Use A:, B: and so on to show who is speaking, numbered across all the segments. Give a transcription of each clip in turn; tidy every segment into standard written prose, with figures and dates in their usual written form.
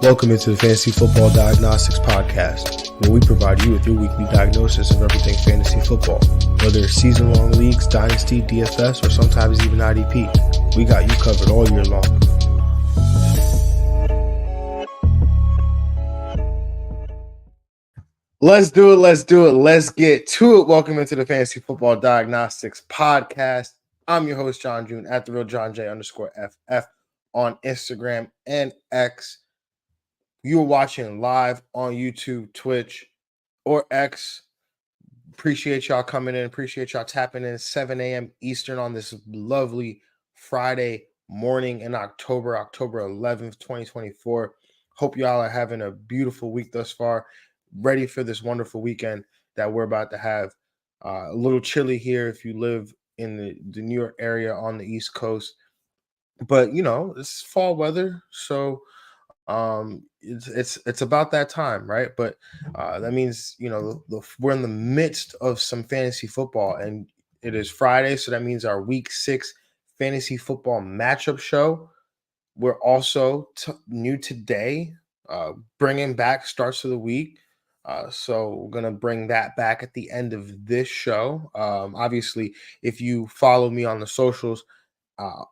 A: Welcome into the Fantasy Football Diagnostics Podcast, where we provide you with your weekly diagnosis of everything fantasy football. Whether it's season-long leagues, dynasty, DFS, or sometimes even IDP, we got you covered all year long. Let's do it. Let's get to it. Welcome into the Fantasy Football Diagnostics Podcast. I'm your host, Jon Jeune, at the real Jon J _FF on Instagram and X. You're watching live on YouTube, Twitch, or X. Appreciate y'all coming in. Appreciate y'all tapping in 7 a.m. Eastern on this lovely Friday morning in October 11th, 2024. Hope y'all are having a beautiful week thus far. Ready for this wonderful weekend that we're about to have. A little chilly here if you live in the New York area on the East Coast. But, you know, it's fall weather, so it's about that time, right? But that means, you know, we're in the midst of some fantasy football, and it is Friday, so that means our week 6 fantasy football matchup show. We're also new today, bringing back starts of the week. So we're gonna bring that back at the end of this show. Obviously, if you follow me on the socials,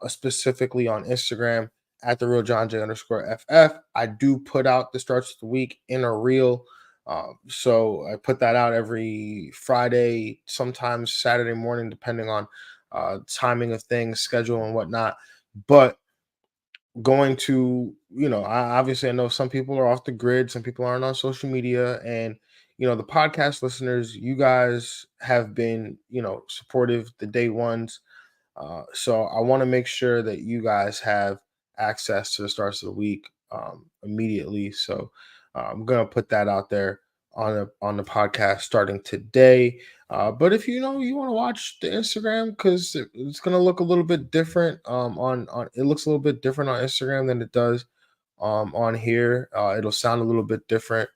A: specifically on Instagram at the real Jon J _FF. I do put out the starts of the week in a reel. So I put that out every Friday, sometimes Saturday morning, depending on timing of things, schedule and whatnot. But going to, you know, I know some people are off the grid, some people aren't on social media, and you know, the podcast listeners, you guys have been, you know, supportive, the day ones. So I want to make sure that you guys have access to the starts of the week immediately. So I'm gonna put that out there on the podcast starting today. But if you know you want to watch the Instagram, because it's gonna look a little bit different on it looks a little bit different on Instagram than it does on here. It'll sound a little bit different.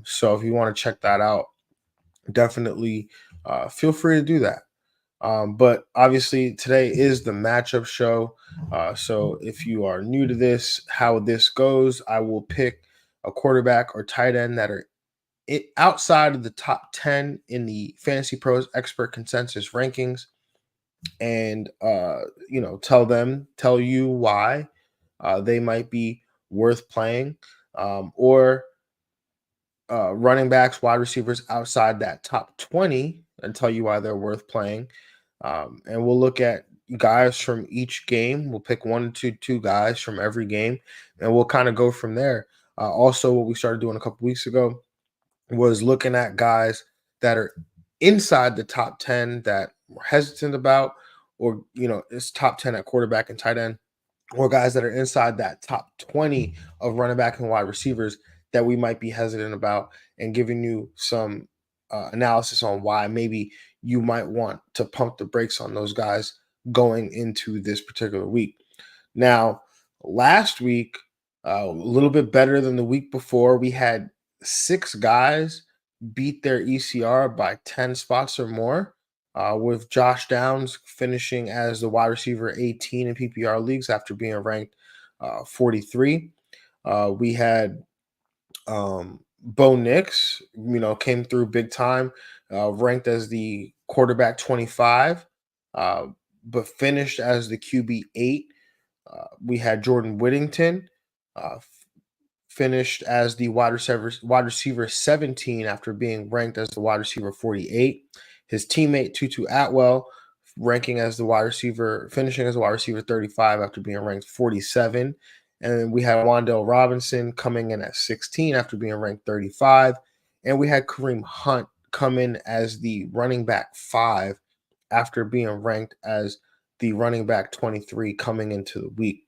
A: So if you want to check that out, definitely feel free to do that. But obviously, today is the matchup show. So if you are new to this, how this goes, I will pick a quarterback or tight end that are outside of the top 10 in the Fantasy Pros Expert Consensus rankings, and you know, tell you why they might be worth playing, or running backs, wide receivers outside that top 20, and tell you why they're worth playing. And we'll look at guys from each game. We'll pick one to two guys from every game, and we'll kind of go from there. Also, what we started doing a couple weeks ago was looking at guys that are inside the top 10 that we're hesitant about, or, you know, it's top 10 at quarterback and tight end, or guys that are inside that top 20 of running back and wide receivers that we might be hesitant about, and giving you some analysis on why maybe you might want to pump the brakes on those guys going into this particular week. Now, last week, a little bit better than the week before. We had 6 guys beat their ECR by 10 spots or more, with Josh Downs finishing as the wide receiver 18 in PPR leagues after being ranked 43. We had Bo Nix, you know, came through big time, ranked as the quarterback 25, but finished as the QB 8. We had Jordan Whittington, finished as the wide receiver 17 after being ranked as the wide receiver 48. His teammate Tutu Atwell finishing as the wide receiver 35 after being ranked 47. And then we had Wan'Dale Robinson coming in at 16 after being ranked 35. And we had Kareem Hunt come in as the running back 5 after being ranked as the running back 23 coming into the week.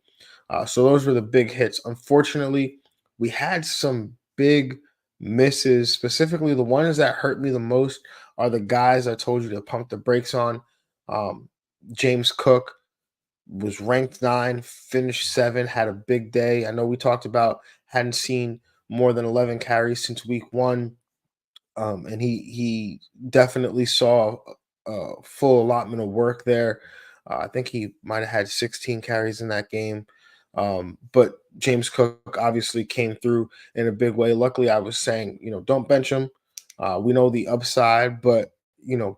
A: So those were the big hits. Unfortunately, we had some big misses. Specifically, the ones that hurt me the most are the guys I told you to pump the brakes on. James Cook was ranked 9, finished 7, had a big day. I know we talked about hadn't seen more than 11 carries since week 1, and he definitely saw a full allotment of work there. I think he might have had 16 carries in that game. But James Cook obviously came through in a big way. Luckily, I was saying, don't bench him. We know the upside, but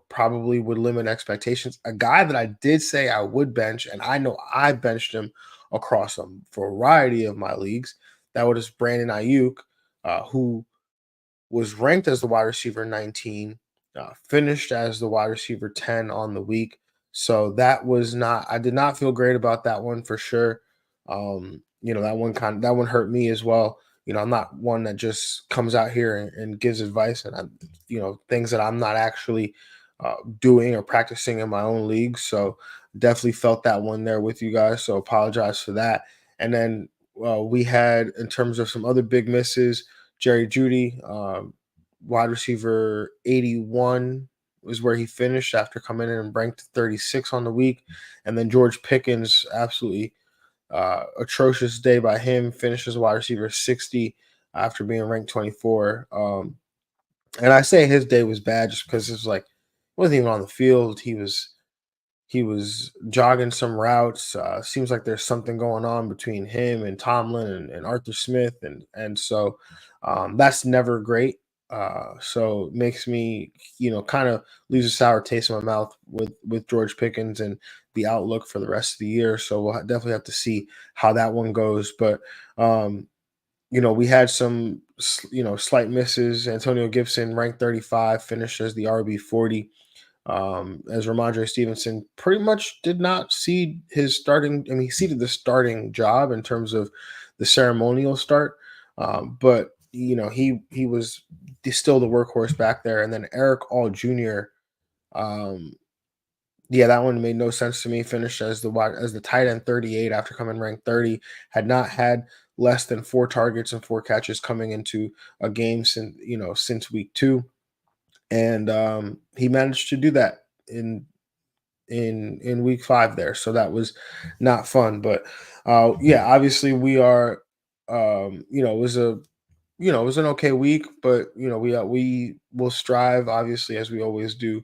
A: probably would limit expectations. A guy that I did say I would bench, and I know I benched him across a variety of my leagues. That was Brandon Ayuk, who was ranked as the wide receiver 19, finished as the wide receiver 10 on the week. So that was not, I did not feel great about that one for sure. That one hurt me as well. I'm not one that just comes out here and gives advice and things that I'm not actually doing or practicing in my own league. So definitely felt that one there with you guys. So apologize for that. And then we had, in terms of some other big misses, Jerry Judy, wide receiver 81 was where he finished after coming in and ranked 36 on the week. And then George Pickens, absolutely atrocious day by him, finishes wide receiver 60 after being ranked 24. And I say his day was bad just because it was like, he wasn't even on the field. He was jogging some routes. Seems like there's something going on between him and Tomlin and Arthur Smith, and so that's never great. So it makes me, kind of lose a sour taste in my mouth with George Pickens and the outlook for the rest of the year. So we'll definitely have to see how that one goes. But we had some slight misses. Antonio Gibson, ranked 35, finished as the RB 40, as Ramondre Stevenson pretty much did not see his starting. I mean, he ceded the starting job in terms of the ceremonial start, but he was still the workhorse back there. And then Eric All Jr. Yeah, that one made no sense to me. Finished as the tight end 38 after coming ranked 30. Had not had less than 4 targets and 4 catches coming into a game since week 2, and he managed to do that in week 5 there. So that was not fun. But yeah, obviously we are. It was an okay week, but we will strive, obviously, as we always do,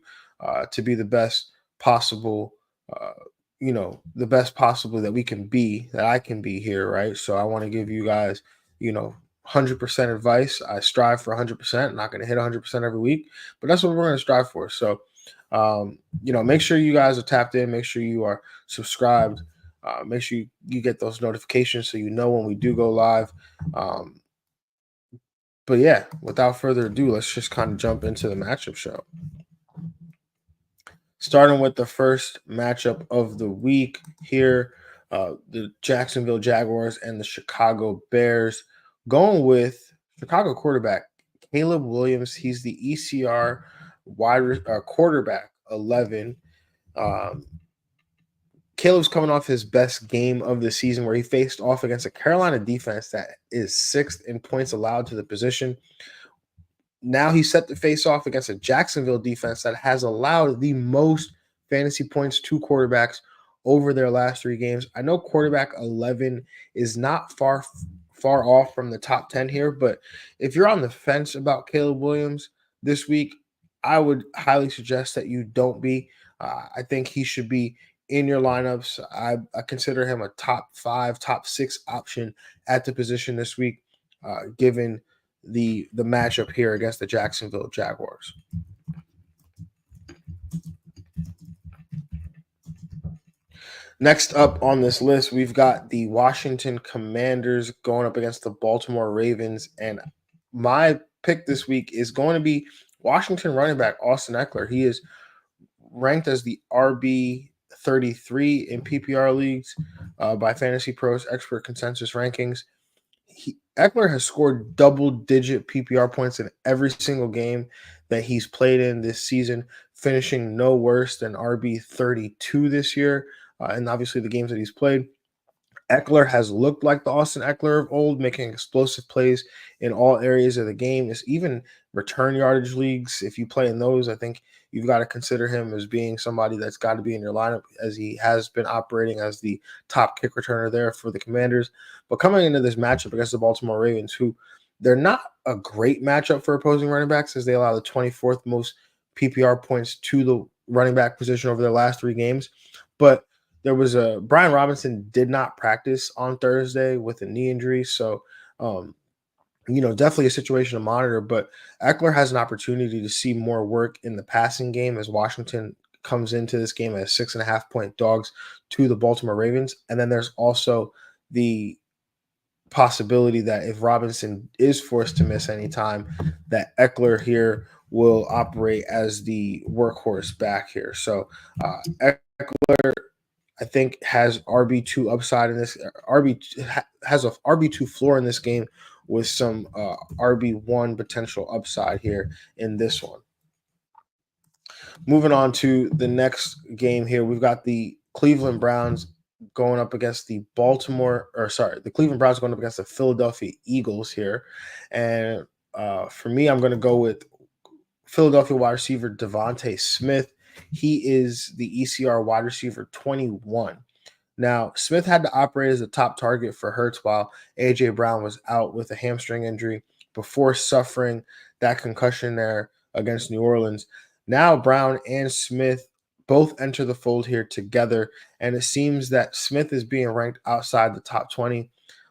A: to be the best possible. Uh, the best possible that we can be, that I can be here, right? So I want to give you guys, 100% advice. I strive for 100%. I'm not going to hit 100% every week, but that's what we're going to strive for. So, make sure you guys are tapped in. Make sure you are subscribed. Make sure you get those notifications so you know when we do go live. But yeah, without further ado, let's just kind of jump into the matchup show. Starting with the first matchup of the week here, the Jacksonville Jaguars and the Chicago Bears. Going with Chicago quarterback Caleb Williams. He's the ECR quarterback 11. Um, Caleb's coming off his best game of the season where he faced off against a Carolina defense that is 6th in points allowed to the position. Now he's set to face off against a Jacksonville defense that has allowed the most fantasy points to quarterbacks over their last 3 games. I know quarterback 11 is not far off from the top 10 here, but if you're on the fence about Caleb Williams this week, I would highly suggest that you don't be. I think he should be in your lineups. I consider him a top 5, top 6 option at the position this week, given the matchup here against the Jacksonville Jaguars. Next up on this list, we've got the Washington Commanders going up against the Baltimore Ravens. And my pick this week is going to be Washington running back Austin Eckler. He is ranked as the RB 33 in PPR leagues by Fantasy Pros Expert Consensus Rankings. Eckler has scored double-digit PPR points in every single game that he's played in this season, finishing no worse than RB 32 this year. And obviously the games that he's played, Eckler has looked like the Austin Eckler of old, making explosive plays in all areas of the game. It's even return yardage leagues. If you play in those, I think you've got to consider him as being somebody that's got to be in your lineup, as he has been operating as the top kick returner there for the Commanders. But coming into this matchup against the Baltimore Ravens, who they're not a great matchup for opposing running backs, as they allow the 24th most PPR points to the running back position over their last 3 games. But there was a Brian Robinson did not practice on Thursday with a knee injury, so um, definitely a situation to monitor. But Eckler has an opportunity to see more work in the passing game as Washington comes into this game as 6.5-point dogs to the Baltimore Ravens. And then there's also the possibility that if Robinson is forced to miss any time, that Eckler here will operate as the workhorse back here. So Eckler, I think, has RB2 upside in this. Has a RB2 floor in this game with some RB1 potential upside here in this one. Moving on to the next game here, we've got the Cleveland Browns going up against the Cleveland Browns going up against the Philadelphia Eagles here. And for me, I'm going to go with Philadelphia wide receiver Devontae Smith. He is the ECR wide receiver 21. Now, Smith had to operate as a top target for Hurts while A.J. Brown was out with a hamstring injury before suffering that concussion there against New Orleans. Now, Brown and Smith both enter the fold here together, and it seems that Smith is being ranked outside the top 20.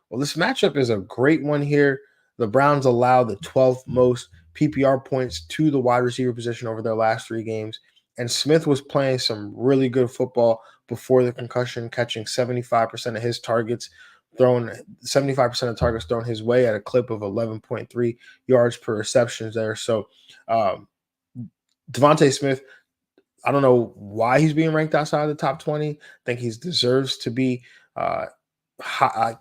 A: Well, this matchup is a great one here. The Browns allow the 12th most PPR points to the wide receiver position over their last 3 games, and Smith was playing some really good football before the concussion, catching 75% of his targets, throwing 75% of targets thrown his way at a clip of 11.3 yards per reception there. So Devontae Smith, I don't know why he's being ranked outside of the top 20. I think he deserves to be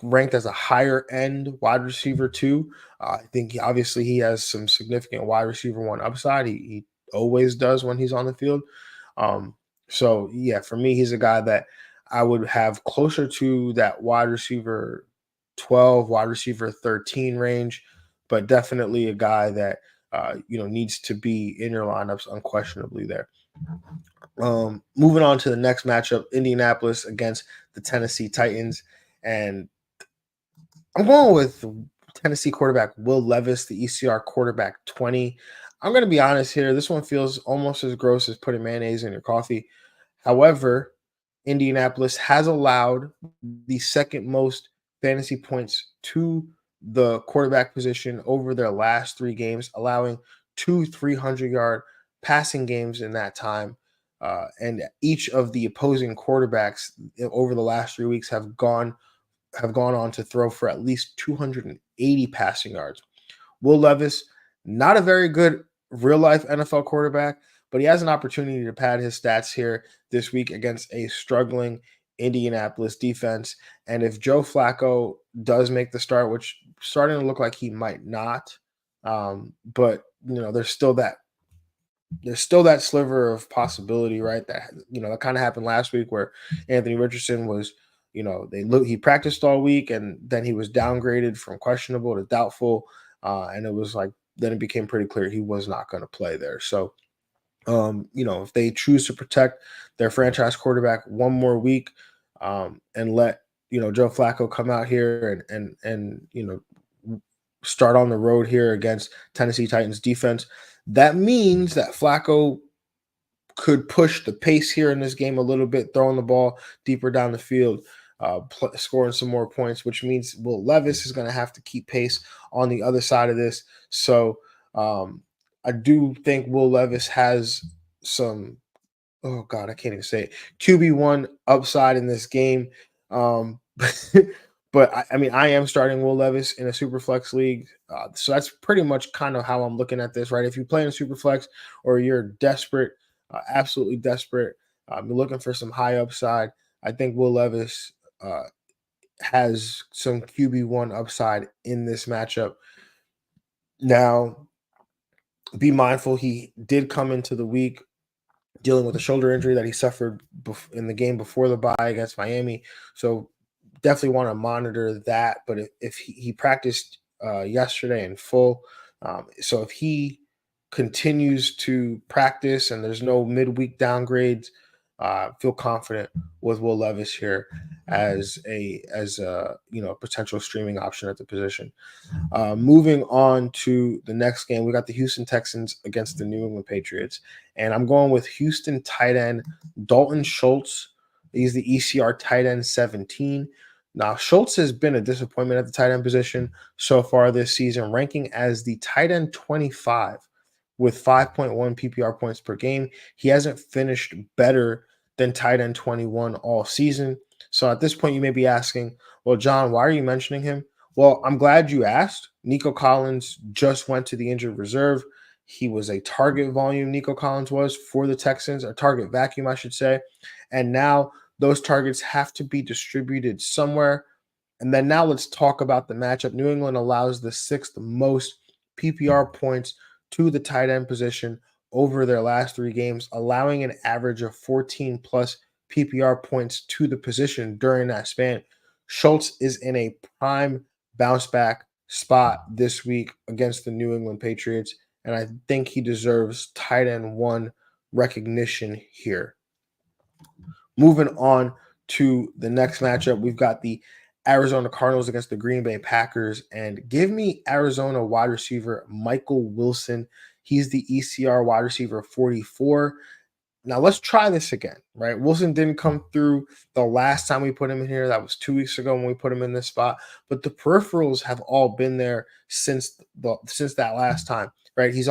A: ranked as a higher end wide receiver too. I think obviously he has some significant wide receiver 1 upside. He always does when he's on the field. So yeah, for me, he's a guy that I would have closer to that wide receiver 12, wide receiver 13 range, but definitely a guy that needs to be in your lineups unquestionably there. Moving on to the next matchup, Indianapolis against the Tennessee Titans, and I'm going with Tennessee quarterback Will Levis, the ECR quarterback 20. I'm going to be honest here. This one feels almost as gross as putting mayonnaise in your coffee. However, Indianapolis has allowed the second most fantasy points to the quarterback position over their last 3 games, allowing 2 300-yard passing games in that time. And each of the opposing quarterbacks over the last 3 weeks have gone on to throw for at least 280 passing yards. Will Levis, not a very good real-life NFL quarterback, but he has an opportunity to pad his stats here this week against a struggling Indianapolis defense. And if Joe Flacco does make the start, which starting to look like he might not, but there's still that sliver of possibility, right? That that kind of happened last week where Anthony Richardson was, he practiced all week and then he was downgraded from questionable to doubtful, and it was like then it became pretty clear he was not going to play there. So, if they choose to protect their franchise quarterback one more week, and let Joe Flacco come out here and start on the road here against Tennessee Titans defense, that means that Flacco could push the pace here in this game a little bit, throwing the ball deeper down the field, scoring some more points, which means Will Levis is going to have to keep pace on the other side of this. So I do think Will Levis has some, oh God, I can't even say it, QB1 upside in this game. But I am starting Will Levis in a super flex league. So that's pretty much kind of how I'm looking at this, right? If you play in a super flex or you're desperate, absolutely desperate, you're looking for some high upside, I think Will Levis has some QB1 upside in this matchup. Now, be mindful, he did come into the week dealing with a shoulder injury that he suffered in the game before the bye against Miami. So definitely want to monitor that. But if he practiced yesterday in full, so if he continues to practice and there's no midweek downgrades, feel confident with Will Levis here as a potential streaming option at the position. Moving on to the next game, we got the Houston Texans against the New England Patriots, and I'm going with Houston tight end Dalton Schultz. He's the ECR tight end 17. Now, Schultz has been a disappointment at the tight end position so far this season, ranking as the tight end 25 with 5.1 PPR points per game. He hasn't finished better than tight end 21 all season. So at this point, you may be asking, well, John, why are you mentioning him? Well, I'm glad you asked. Nico Collins just went to the injured reserve. He was a target volume, Nico Collins was for the Texans, a target vacuum, I should say. And now those targets have to be distributed somewhere. And then now let's talk about the matchup. New England allows the sixth most PPR points to the tight end position over their last three games, allowing an average of 14 plus PPR points to the position during that span. Schultz is in a prime bounce back spot this week against the New England Patriots, and I think he deserves tight end one recognition here. Moving on to the next matchup, we've got the Arizona Cardinals against the Green Bay Packers. And give me Arizona wide receiver Michael Wilson. He's the ECR wide receiver 44. Now let's try this again, right? Wilson didn't come through the last time we put him in here. That was 2 weeks ago when we put him in this spot. But the peripherals have all been there since that last time, right? He's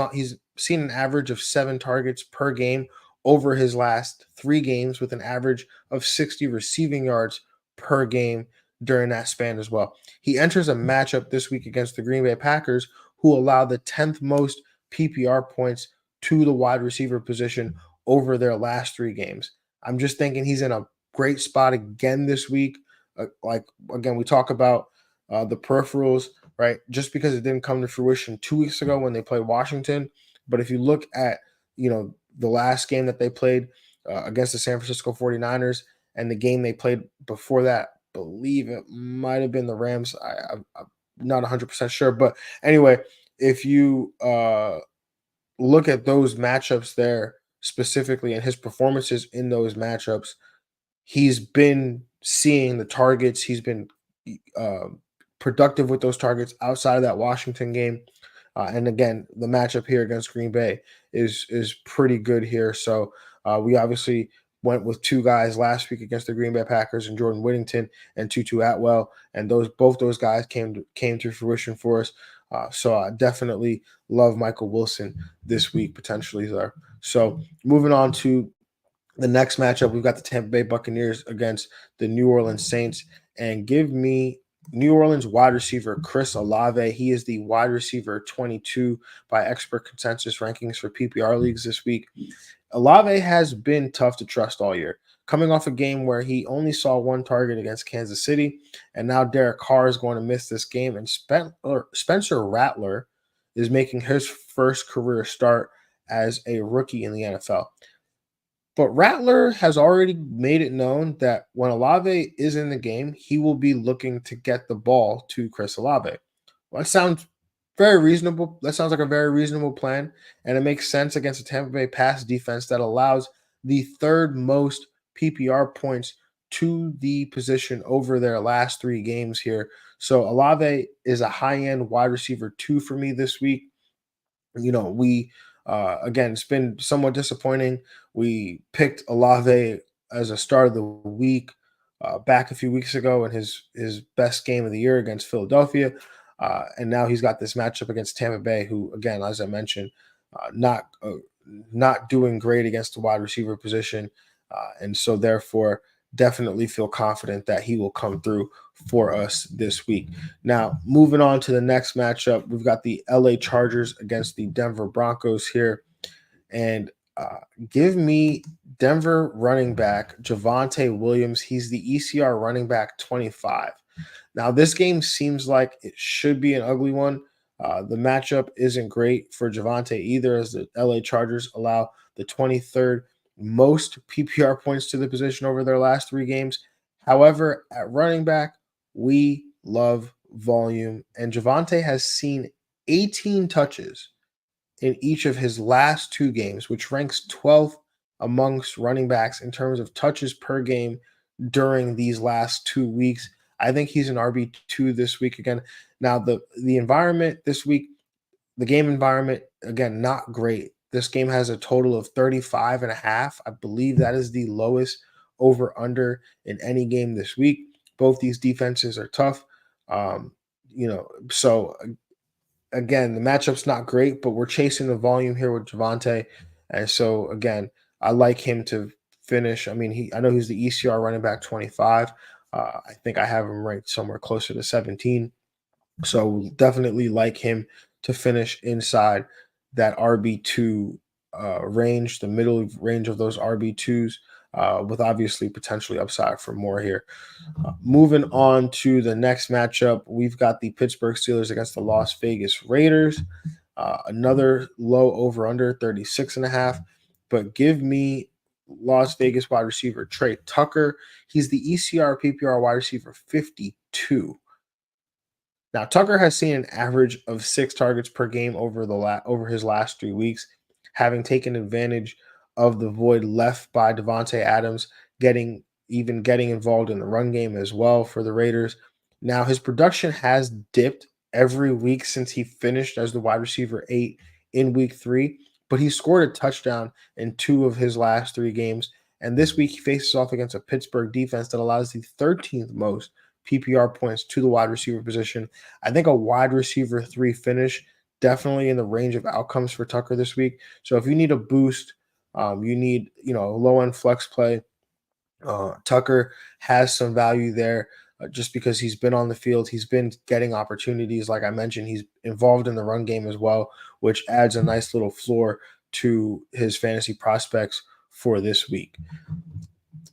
A: seen an average of 7 targets per game over his last 3 games, with an average of 60 receiving yards per game during that span as well. He enters a matchup this week against the Green Bay Packers, who allow the 10th most PPR points to the wide receiver position over their last 3 games. I'm just thinking he's in a great spot again this week. Like, again, we talk about the peripherals, right? Just because it didn't come to fruition 2 weeks ago when they played Washington. But if you look at, the last game that they played against the San Francisco 49ers and the game they played before that, believe it might have been the Rams. I'm not 100% sure. But anyway, if you look at those matchups there specifically and his performances in those matchups, he's been seeing the targets. He's been uh, productive with those targets outside of that Washington game. And again, the matchup here against Green Bay is pretty good here. So we obviously went with 2 guys last week against the Green Bay Packers, and Jordan Whittington and Tutu Atwell, and both those guys came to fruition for us. So I definitely love Michael Wilson this week potentially there. So moving on to the next matchup, we've got the Tampa Bay Buccaneers against the New Orleans Saints. And give me New Orleans wide receiver Chris Olave. He is the wide receiver 22 by expert consensus rankings for PPR leagues this week. Olave has been tough to trust all year, coming off a game where he only saw 1 target against Kansas City, and now Derek Carr is going to miss this game, and Spencer Rattler is making his first career start as a rookie in the NFL. But Rattler has already made it known that when Olave is in the game, he will be looking to get the ball to Chris Olave. Well, that sounds very reasonable. That sounds like a very reasonable plan, and it makes sense against a Tampa Bay pass defense that allows the 3rd most PPR points to the position over their last 3 games here. So Olave is a high-end wide receiver 2 for me this week. We again, it's been somewhat disappointing. We picked Olave as a start of the week back a few weeks ago in his best game of the year against Philadelphia, and now he's got this matchup against Tampa Bay, who, again, as I mentioned, not doing great against the wide receiver position, and so therefore definitely feel confident that he will come through for us this week. Now, moving on to the next matchup, we've got the LA Chargers against the Denver Broncos here. And give me Denver running back Javonte Williams. He's the ECR running back 25. Now, this game seems like it should be an ugly one. The matchup isn't great for Javonte either, as the LA Chargers allow the 23rd most PPR points to the position over their last 3 games. However, at running back, we love volume, and Javonte has seen 18 touches in each of his last 2 games, which ranks 12th amongst running backs in terms of touches per game during these last 2 weeks. I think he's an RB2 this week again. Now, the environment this week, the game environment, again, not great. This game has a total of 35.5. I believe that is the lowest over under in any game this week. Both these defenses are tough. Um, so again, the matchup's not great, but we're chasing the volume here with Javante. And so again, I like him to finish. I mean, I know he's the ECR running back 25. I think I have him ranked somewhere closer to 17. So definitely like him to finish inside that RB2 range, the middle range of those RB2s, with obviously potentially upside for more here. Moving on to the next matchup, we've got the Pittsburgh Steelers against the Las Vegas Raiders. Another low over under 36.5. But give me Las Vegas wide receiver Trey Tucker. He's the ECR PPR wide receiver 52. Now, Tucker has seen an average of 6 targets per game over his last 3 weeks, having taken advantage of the void left by Devontae Adams, getting involved in the run game as well for the Raiders. Now, his production has dipped every week since he finished as the wide receiver 8 in week 3, but he scored a touchdown in 2 of his last 3 games. And this week he faces off against a Pittsburgh defense that allows the 13th most PPR points to the wide receiver position. I think a wide receiver 3 finish definitely in the range of outcomes for Tucker this week. So if you need a boost, you need a low end flex play. Tucker has some value there just because he's been on the field. He's been getting opportunities. Like I mentioned, he's involved in the run game as well, which adds a nice little floor to his fantasy prospects for this week.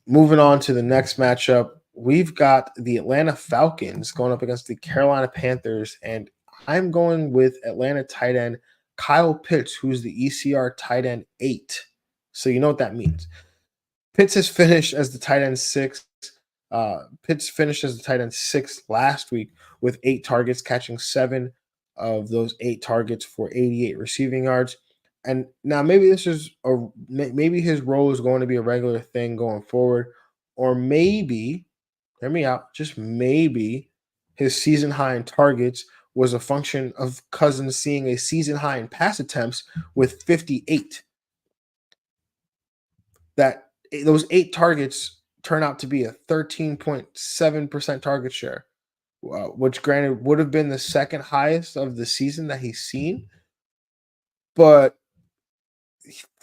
A: Moving on to the next matchup, we've got the Atlanta Falcons going up against the Carolina Panthers, and I'm going with Atlanta tight end Kyle Pitts, who's the ECR tight end 8. So you know what that means. Pitts has finished as the tight end 6. Pitts finished as the tight end 6 last week with 8 targets, catching 7 of those 8 targets for 88 receiving yards. And now maybe maybe his role is going to be a regular thing going forward, or maybe, hear me out, just maybe his season high in targets was a function of Cousins seeing a season high in pass attempts with 58. Those 8 targets turn out to be a 13.7% target share, which granted would have been the second highest of the season that he's seen, but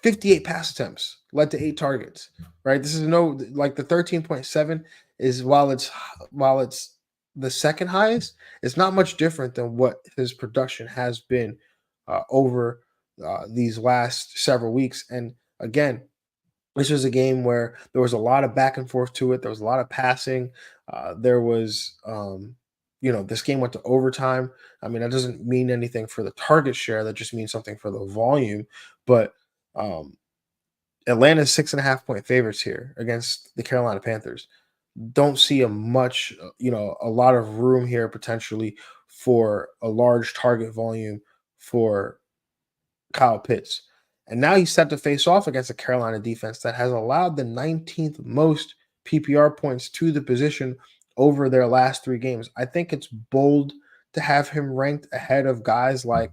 A: 58 pass attempts led to 8 targets, right? This is the 13.7 is while it's the second highest, it's not much different than what his production has been over these last several weeks. And again, this was a game where there was a lot of back and forth to it. There was a lot of passing. There was, this game went to overtime. I mean, that doesn't mean anything for the target share. That just means something for the volume. But Atlanta's 6.5-point favorites here against the Carolina Panthers. Don't see a lot of room here potentially for a large target volume for Kyle Pitts. And now he's set to face off against a Carolina defense that has allowed the 19th most PPR points to the position over their last 3 games. I think it's bold to have him ranked ahead of guys like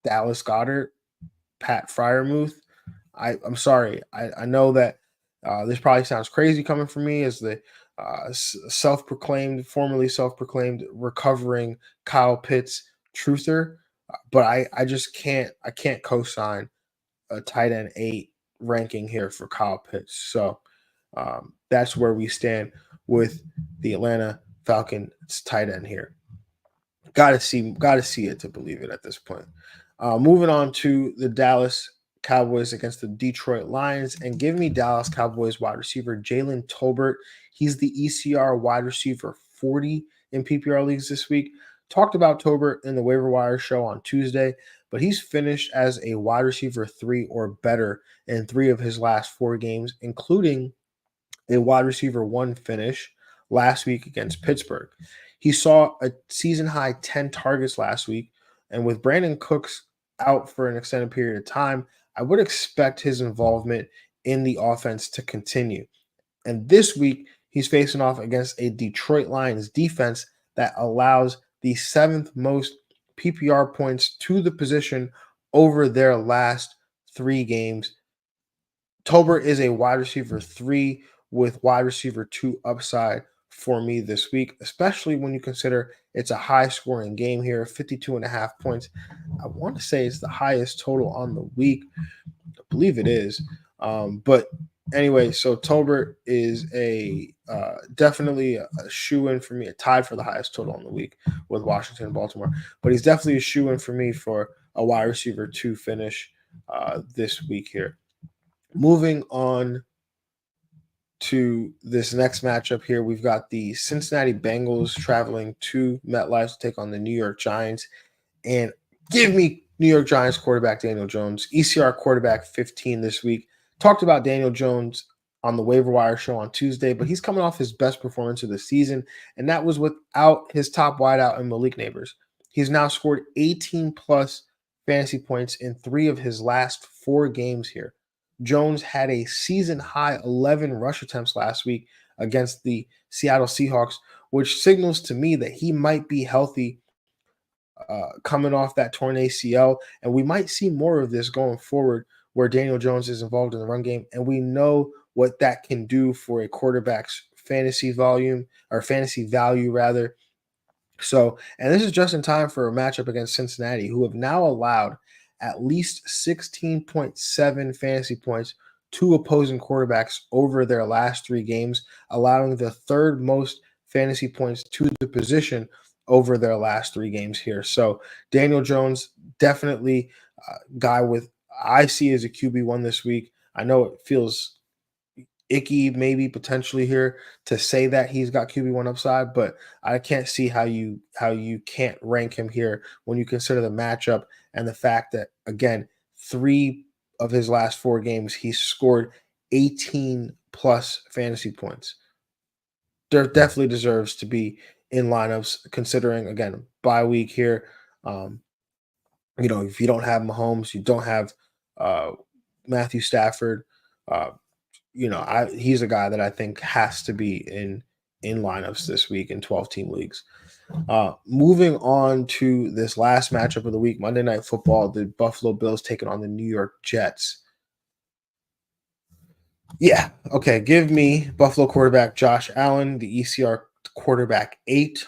A: Dallas Goedert, Pat Freiermuth. I'm sorry. I know that this probably sounds crazy coming from me as the formerly self-proclaimed recovering Kyle Pitts truther, but I just can't co-sign a tight end 8 ranking here for Kyle Pitts. So that's where we stand with the Atlanta Falcons tight end here. Got to see it to believe it at this point. Moving on to the Dallas Cowboys against the Detroit Lions, and give me Dallas Cowboys wide receiver Jalen Tolbert. He's the ECR wide receiver 40 in PPR leagues this week. Talked about Tolbert in the waiver wire show on Tuesday, but he's finished as a wide receiver 3 or better in 3 of his last 4 games, including a wide receiver 1 finish last week against Pittsburgh. He saw a season high 10 targets last week, and with Brandon Cooks out for an extended period of time, I would expect his involvement in the offense to continue. And this week, he's facing off against a Detroit Lions defense that allows the 7th most PPR points to the position over their last 3 games. Tolbert is a wide receiver 3 with wide receiver 2 upside for me this week, especially when you consider it's a high scoring game here, 52 and a half points. I want to say it's the highest total on the week. I believe it is. But anyway, so Tolbert is a definitely a shoe in for me, a tied for the highest total on the week with Washington and Baltimore. But he's definitely a shoe in for me for a wide receiver 2 finish this week here. Moving on to this next matchup here, we've got the Cincinnati Bengals traveling to MetLife to take on the New York Giants. And give me New York Giants quarterback Daniel Jones, ECR quarterback 15 this week. Talked about Daniel Jones on the waiver wire show on Tuesday, but he's coming off his best performance of the season, and that was without his top wideout in Malik Neighbors. He's now scored 18 plus fantasy points in 3 of his last 4 games here. Jones had a season high 11 rush attempts last week against the Seattle Seahawks, which signals to me that he might be healthy coming off that torn ACL. And we might see more of this going forward where Daniel Jones is involved in the run game. And we know what that can do for a quarterback's fantasy volume or fantasy value, rather. So, and this is just in time for a matchup against Cincinnati, who have now allowed at least 16.7 fantasy points to opposing quarterbacks over their last 3 games, allowing the 3rd most fantasy points to the position over their last 3 games here. So Daniel Jones, definitely guy with I see as a QB1 this week. I know it feels icky maybe potentially here to say that he's got QB1 upside, but I can't see how you can't rank him here when you consider the matchup and the fact that, again, 3 of his last 4 games he's scored 18 plus fantasy points. There definitely deserves to be in lineups, considering, again, bye week here. If you don't have Mahomes, you don't have uh, Matthew Stafford. Uh, he's a guy that I think has to be in lineups this week in 12-team leagues. Moving on to this last matchup of the week, Monday Night Football, the Buffalo Bills taking on the New York Jets. Yeah, okay, give me Buffalo quarterback Josh Allen, the ECR quarterback 8.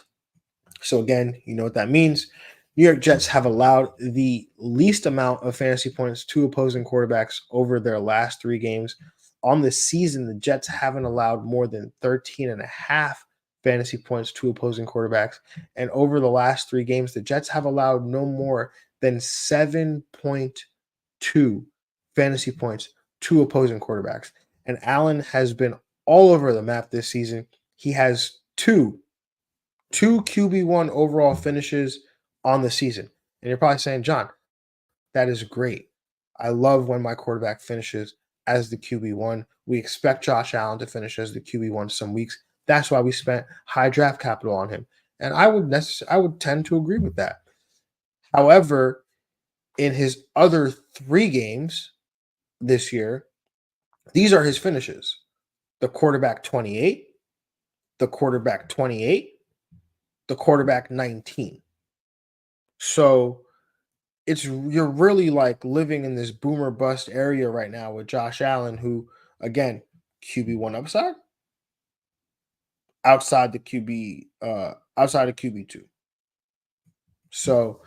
A: So again, you know what that means. New York Jets have allowed the least amount of fantasy points to opposing quarterbacks over their last 3 games. On the season, the Jets haven't allowed more than 13 and a half fantasy points to opposing quarterbacks. And over the last 3 games, the Jets have allowed no more than 7.2 fantasy points to opposing quarterbacks. And Allen has been all over the map this season. He has two QB1 overall finishes on the season. And you're probably saying, John, that is great. I love when my quarterback finishes as the QB1. We expect Josh Allen to finish as the QB1 some weeks. That's why we spent high draft capital on him. And I would tend to agree with that. However, in his other 3 games this year, these are his finishes. The quarterback 28, the quarterback 28, the quarterback 19. So you're really like living in this boomer bust area right now with Josh Allen, who, again, QB1 upside, outside of QB2. So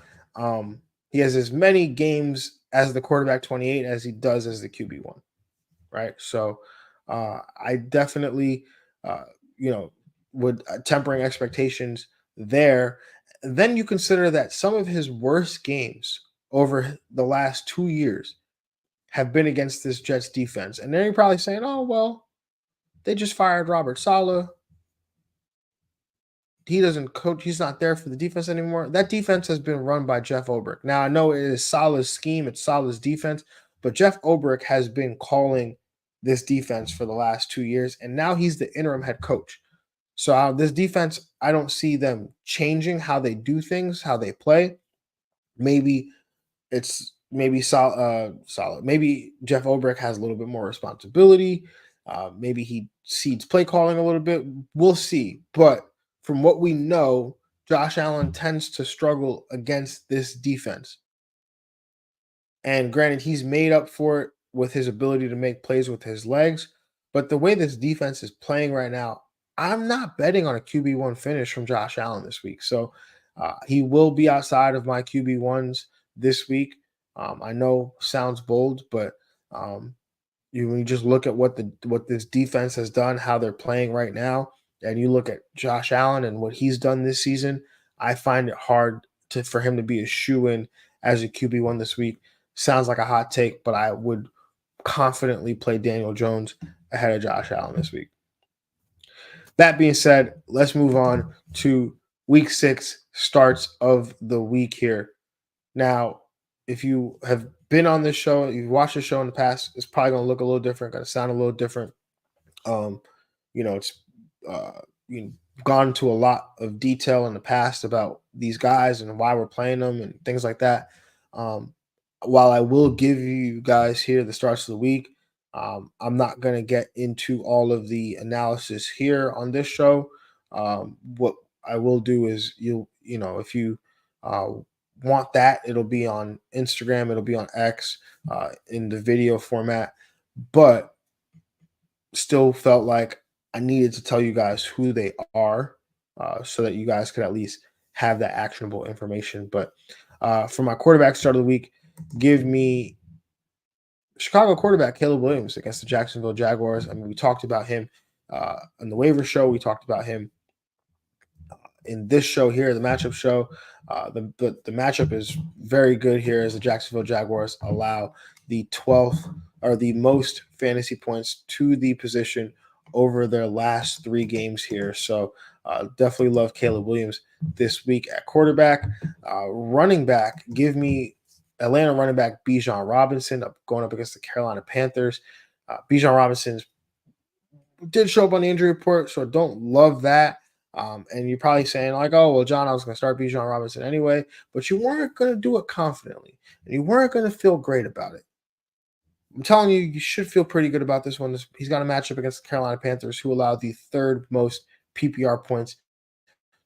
A: he has as many games as the quarterback 28 as he does as the QB1, right? So I definitely would tempering expectations there. Then you consider that some of his worst games over the last 2 years have been against this Jets defense. And then you're probably saying, oh, well, they just fired Robert Saleh. He doesn't coach. He's not there for the defense anymore. That defense has been run by Jeff Ulbrich. Now, I know it is Saleh's scheme. It's Saleh's defense. But Jeff Ulbrich has been calling this defense for the last 2 years. And now he's the interim head coach. So this defense, I don't see them changing how they do things, how they play. Maybe solid. Maybe Jeff Ulbrich has a little bit more responsibility. Maybe he cedes play calling a little bit. We'll see. But from what we know, Josh Allen tends to struggle against this defense. And granted, he's made up for it with his ability to make plays with his legs. But the way this defense is playing right now, I'm not betting on a QB1 finish from Josh Allen this week. So he will be outside of my QB1s this week. I know sounds bold, but um, when you just look at what this defense has done, how they're playing right now, and you look at Josh Allen and what he's done this season, I find it hard for him to be a shoe-in as a QB1 this week. Sounds like a hot take, but I would confidently play Daniel Jones ahead of Josh Allen this week. That being said, let's move on to week 6 starts of the week here. Now, if you have been on this show, you've watched the show in the past, it's probably going to look a little different, going to sound a little different. Um, it's uh, you know, gone into a lot of detail in the past about these guys and why we're playing them and things like that. Um, while I will give you guys here the starts of the week, I'm not going to get into all of the analysis here on this show. What I will do is if you uh, want that, it'll be on Instagram, it'll be on X in the video format, but still felt like I needed to tell you guys who they are so that you guys could at least have that actionable information. But for my quarterback start of the week, give me Chicago quarterback Caleb Williams against the Jacksonville Jaguars. I mean, we talked about him on the waiver show. We talked about him in this show here, the matchup show. The matchup is very good here as the Jacksonville Jaguars allow the 12th or the most fantasy points to the position over their last 3 games here. So definitely love Caleb Williams this week at quarterback. Running back, give me Atlanta running back Bijan Robinson going up against the Carolina Panthers. Bijan Robinson did show up on the injury report, so don't love that. And you're probably saying like, oh, well, John, I was going to start Bijan Robinson anyway, but you weren't going to do it confidently, and you weren't going to feel great about it. I'm telling you, you should feel pretty good about this one. He's got a matchup against the Carolina Panthers, who allowed the 3rd most PPR points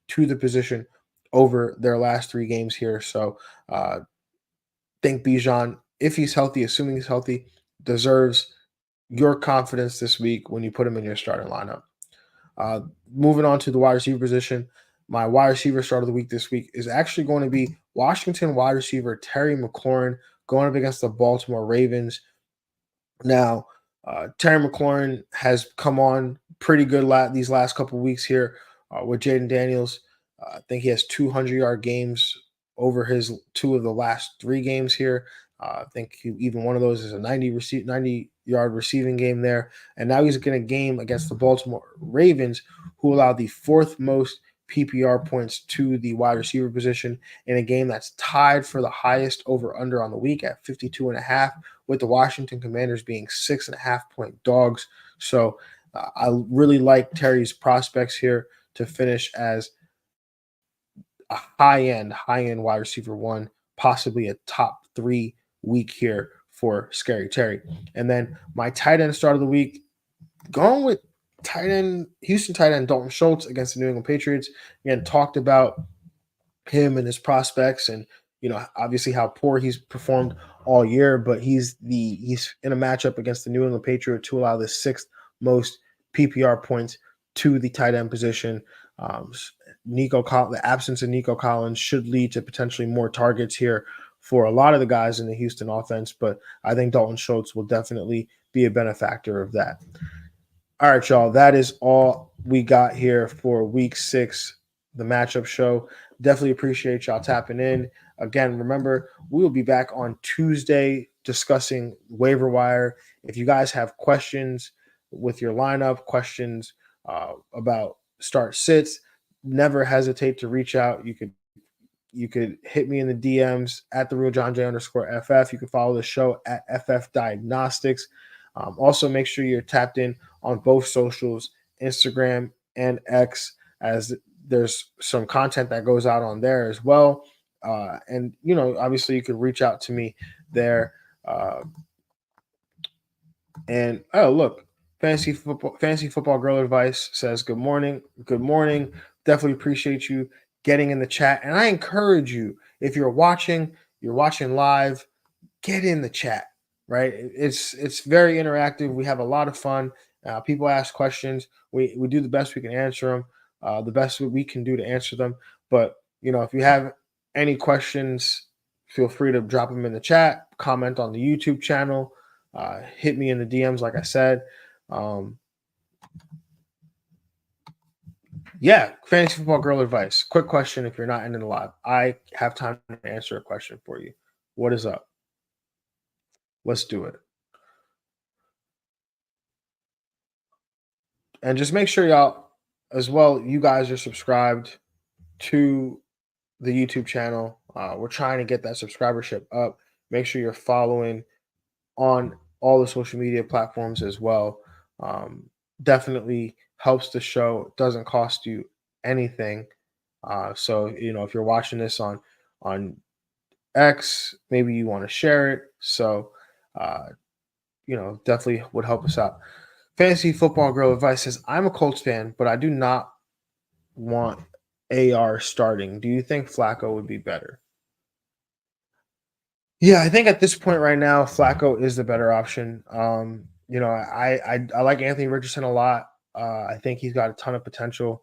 A: to the position over their last 3 games here. So think Bijan, if he's healthy, assuming he's healthy, deserves your confidence this week when you put him in your starting lineup. Moving on to the wide receiver position, my wide receiver start of the week this week is actually going to be Washington wide receiver Terry McLaurin going up against the Baltimore Ravens. Now, Terry McLaurin has come on pretty good these last couple weeks here with Jaden Daniels. I think he has 200-yard games over his 2 of the last 3 games here. I think even one of those is a 90-yard receiving game there. And now he's going to game against the Baltimore Ravens, who allowed the 4th most PPR points to the wide receiver position in a game that's tied for the highest over-under on the week at 52.5, with the Washington Commanders being 6.5-point dogs. So I really like Terry's prospects here to finish as a high-end wide receiver 1, possibly a top 3 week here for Scary Terry. And then my tight end start of the week, going with Houston tight end Dalton Schultz against the New England Patriots. Again, talked about him and his prospects, and obviously how poor he's performed all year, but he's in a matchup against the New England Patriots to allow the 6th most PPR points to the tight end position. The absence of Nico Collins should lead to potentially more targets here for a lot of the guys in the Houston offense, but I think Dalton Schultz will definitely be a benefactor of that. All right, y'all, that is all we got here for week 6, the matchup show. Definitely appreciate y'all tapping in. Again, remember, we will be back on Tuesday discussing waiver wire. If you guys have questions with your lineup, questions about start sits, never hesitate to reach out. You could hit me in the DMs at the real Jon Jeune _FF. You can follow the show at FF Diagnostics. Also, make sure you're tapped in on both socials, Instagram and X, as there's some content that goes out on there as well. And obviously, you could reach out to me there. And oh, look, fantasy football girl advice says good morning. Good morning. Definitely appreciate you getting in the chat. And I encourage you, if you're watching live, get in the chat, right? It's very interactive. We have a lot of fun. People ask questions. We do the best we can answer them, the best we can do to answer them. But if you have any questions, feel free to drop them in the chat, comment on the YouTube channel, hit me in the DMs, like I said. Yeah, fantasy football girl advice. Quick question if you're not in the live. I have time to answer a question for you. What is up? Let's do it. And just make sure y'all, as well, you guys are subscribed to the YouTube channel. We're trying to get that subscribership up. Make sure you're following on all the social media platforms as well. Definitely helps the show. Doesn't cost you anything. So if you're watching this on X, maybe you want to share it. So uh, definitely would help us out. Fantasy Football Girl Advice says, I'm a Colts fan, but I do not want AR starting. Do you think Flacco would be better? Yeah, I think at this point right now, Flacco is the better option. I like Anthony Richardson a lot. I think he's got a ton of potential,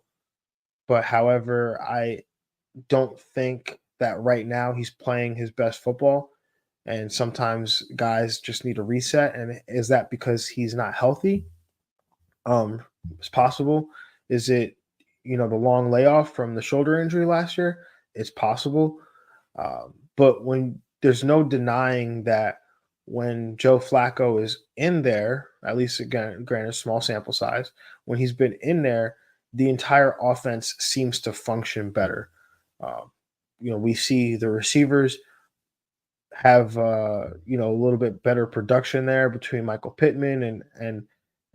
A: but however, I don't think that right now he's playing his best football. And sometimes guys just need a reset. And is that because he's not healthy? It's possible. Is it, the long layoff from the shoulder injury last year? It's possible. But when there's no denying that when Joe Flacco is in there, at least again, granted, small sample size, when he's been in there, the entire offense seems to function better. Um, we see the receivers have a little bit better production there between Michael Pittman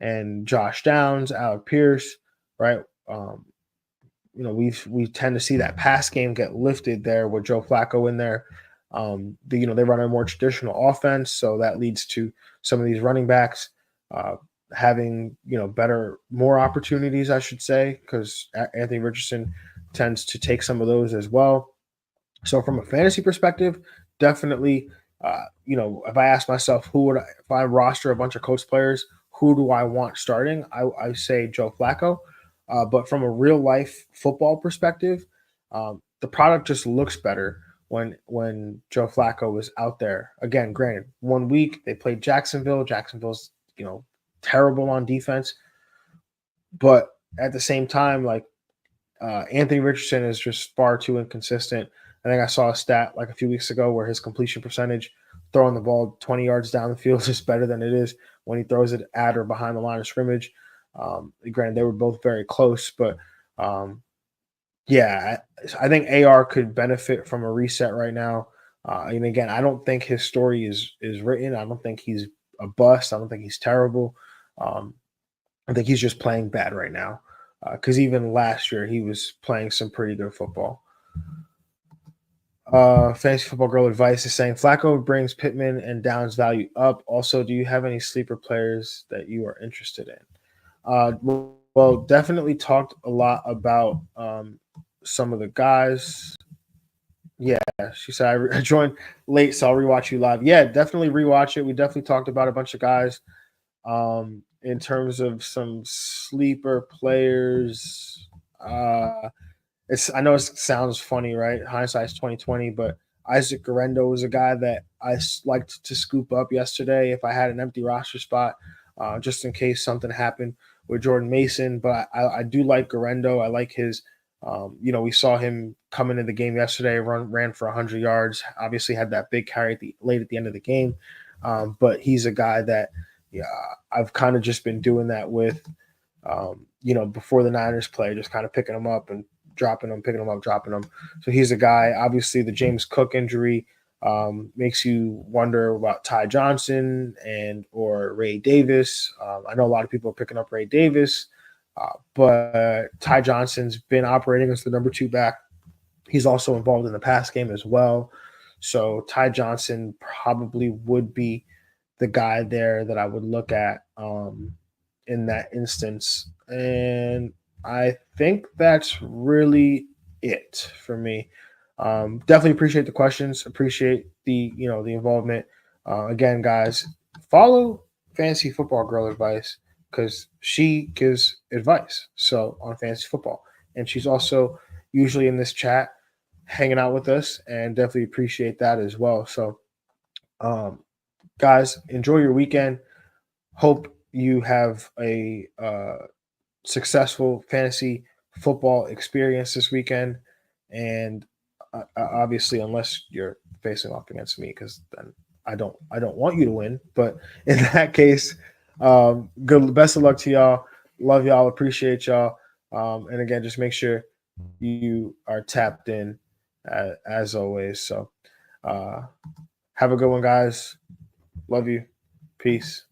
A: and Josh Downs, Alec Pierce, right? We tend to see that pass game get lifted there with Joe Flacco in there. They run a more traditional offense, so that leads to some of these running backs having more opportunities, I should say, because Anthony Richardson tends to take some of those as well. So from a fantasy perspective, definitely, if I ask myself if I roster a bunch of Colts players, who do I want starting? I say Joe Flacco. But from a real life football perspective, the product just looks better when Joe Flacco was out there. Again, granted, 1 week they played Jacksonville. Jacksonville's terrible on defense, but at the same time, like Anthony Richardson is just far too inconsistent. I think I saw a stat like a few weeks ago where his completion percentage throwing the ball 20 yards down the field is better than it is when he throws it at or behind the line of scrimmage. Granted, they were both very close, but I think AR could benefit from a reset right now. And again, I don't think his story is written. I don't think he's a bust. I don't think he's terrible. I think he's just playing bad right now. Because even last year he was playing some pretty good football. Fantasy Football Girl Advice is saying Flacco brings Pittman and Downs value up. Also, do you have any sleeper players that you are interested in? Well, definitely talked a lot about some of the guys. Yeah, she said I joined late, so I'll rewatch you live. Yeah, definitely rewatch it. We definitely talked about a bunch of guys. In terms of some sleeper players, I know it sounds funny, right? Hindsight's 2020, but Isaac Guerrero was a guy that I liked to scoop up yesterday if I had an empty roster spot, just in case something happened with Jordan Mason. But I do like Guerrero. I like his. We saw him come into the game yesterday, ran for 100 yards. Obviously, had that big carry late at the end of the game, but he's a guy that I've kind of just been doing that with. Before the Niners play, just kind of picking him up and dropping them, picking them up, dropping them. So he's a guy. Obviously, the James Cook injury makes you wonder about Ty Johnson or Ray Davis. I know a lot of people are picking up Ray Davis, but Ty Johnson's been operating as the number 2 back. He's also involved in the pass game as well. So Ty Johnson probably would be the guy there that I would look at in that instance. And I think that's really it for me. Definitely appreciate the questions. Appreciate the involvement. Again, guys, follow Fantasy Football Girl Advice. because she gives advice on fantasy football, and she's also usually in this chat hanging out with us, and definitely appreciate that as well. So, guys, enjoy your weekend. Hope you have a successful fantasy football experience this weekend, and obviously, unless you're facing off against me, because then I don't want you to win. But in that case, good best of luck to y'all. Love y'all. Appreciate y'all. And again, just make sure you are tapped in as always. So have a good one, guys. Love you. Peace.